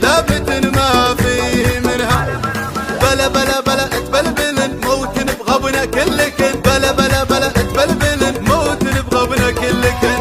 لابت ما فيه منها. بلا بلا بلا تبلبل موت بغبنا كلكن، بلا بلا بلا تبلبل موت بغبنا كلكن.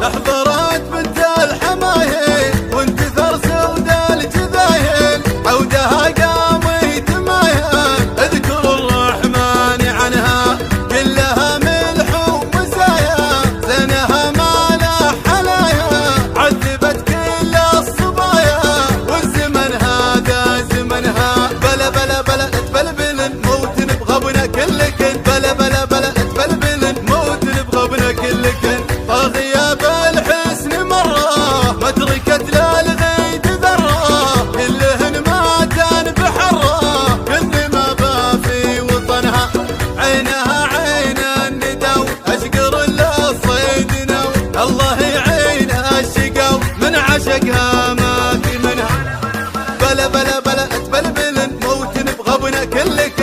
لحظرات بنت الحمايل وانتثر سود الجذايل، عودها قامي تمايل اذكر الرحمن عنها كلها ملح ومزايا، زينها ما له حلايا عذبت كل الصبايا، والزمن هذا زمنها. بلا بلا بلا تبلبل موت بغبنا كلكن، بلا بلا بلا تبلبل موت بغبنا كلكن. غياب الحسن مرة ما تركت للغيد ذرة، كلهن ماتن بحرة كل ما بافي وطنها. عينها عين الندو اشقر للصيد نو، الله يعين الشقو من عشقها ما في منها. بلا بلا بلا تبلبل موت بغبنا كلك،